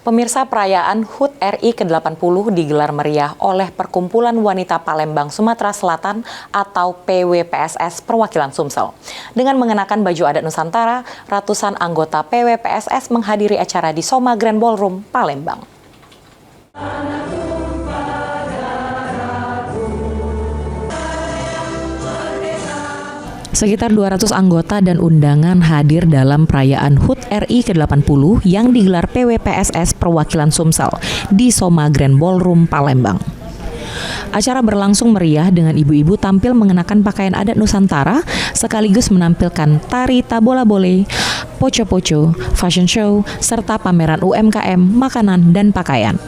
Pemirsa, perayaan HUT RI ke-80 digelar meriah oleh Perkumpulan Wanita Palembang Sumatera Selatan atau PWPSS Perwakilan Sumsel. Dengan mengenakan baju adat Nusantara, ratusan anggota PWPSS menghadiri acara di Soma Grand Ballroom, Palembang. Sekitar 200 anggota dan undangan hadir dalam perayaan HUT RI ke-80 yang digelar PWPSS Perwakilan Sumsel di Soma Grand Ballroom, Palembang. Acara berlangsung meriah dengan ibu-ibu tampil mengenakan pakaian adat Nusantara sekaligus menampilkan tari tabola bole, poco-poco, fashion show, serta pameran UMKM, makanan, dan pakaian.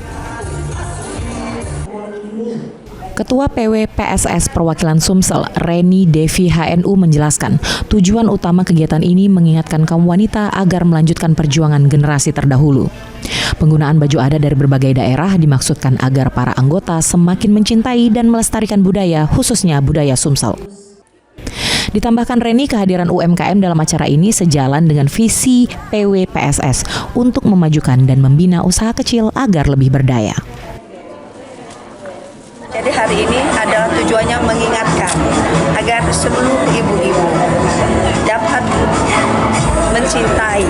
Ketua PWPSS Perwakilan Sumsel, Reni Devi HNU menjelaskan, tujuan utama kegiatan ini mengingatkan kaum wanita agar melanjutkan perjuangan generasi terdahulu. Penggunaan baju adat dari berbagai daerah dimaksudkan agar para anggota semakin mencintai dan melestarikan budaya, khususnya budaya Sumsel. Ditambahkan Reni, kehadiran UMKM dalam acara ini sejalan dengan visi PWPSS untuk memajukan dan membina usaha kecil agar lebih berdaya. Jadi hari ini adalah tujuannya mengingatkan agar seluruh ibu-ibu dapat mencintai,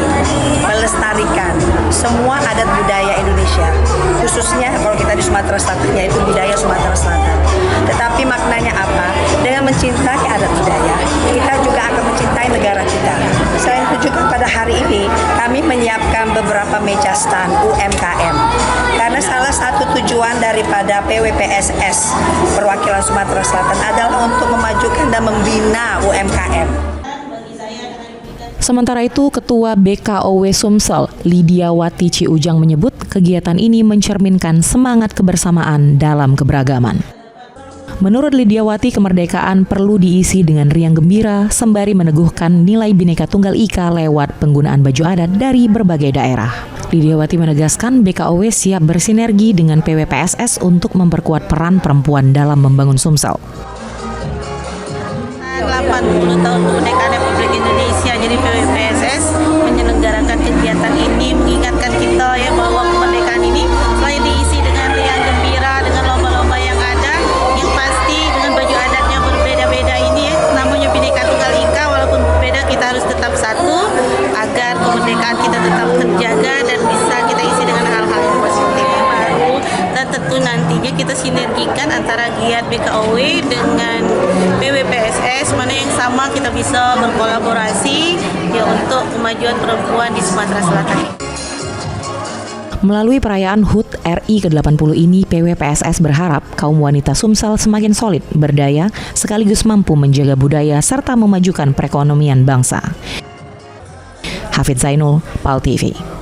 melestarikan semua adat budaya Indonesia. Khususnya kalau kita di Sumatera Selatan, yaitu budaya Sumatera Selatan. Tetapi maknanya apa? Dengan mencintai adat budaya, kita juga akan mencintai negara kita. Selain itu juga pada hari ini kami menyiapkan beberapa meja stand UMKM. Karena salah satu tujuan daripada PWPSS Perwakilan Sumatera Selatan adalah untuk memajukan dan membina UMKM. Sementara itu, Ketua BKOW Sumsel, Lidiawati Ciujang menyebut kegiatan ini mencerminkan semangat kebersamaan dalam keberagaman. Menurut Lidiawati, kemerdekaan perlu diisi dengan riang gembira sembari meneguhkan nilai Bhinneka Tunggal Ika lewat penggunaan baju adat dari berbagai daerah. Lidiawati menegaskan BKOW siap bersinergi dengan PWPSS untuk memperkuat peran perempuan dalam membangun Sumsel. 80 tahun kemerdekaan Republik Indonesia, jadi PWPSS menyelenggarakan kegiatan ini mengingatkan kita ya bahwa kemerdekaan ini selain diisi dengan riang gembira dengan lomba-lomba yang ada, yang pasti dengan baju adatnya berbeda-beda ini ya, namanya Bhinneka Tunggal Ika, walaupun berbeda kita harus tetap satu agar kemerdekaan kita tetap terjaga dan bisa kita isi dengan hal-hal yang positif baru, dan tentu nantinya kita sinergikan antara giat BKOW dengan PWPSS, mana yang sama kita bisa berkolaborasi ya untuk kemajuan perempuan di Sumatera Selatan. Melalui perayaan HUT RI ke-80 ini, PWPSS berharap kaum wanita Sumsel semakin solid, berdaya, sekaligus mampu menjaga budaya serta memajukan perekonomian bangsa. Hafidz Zainul, PAL TV.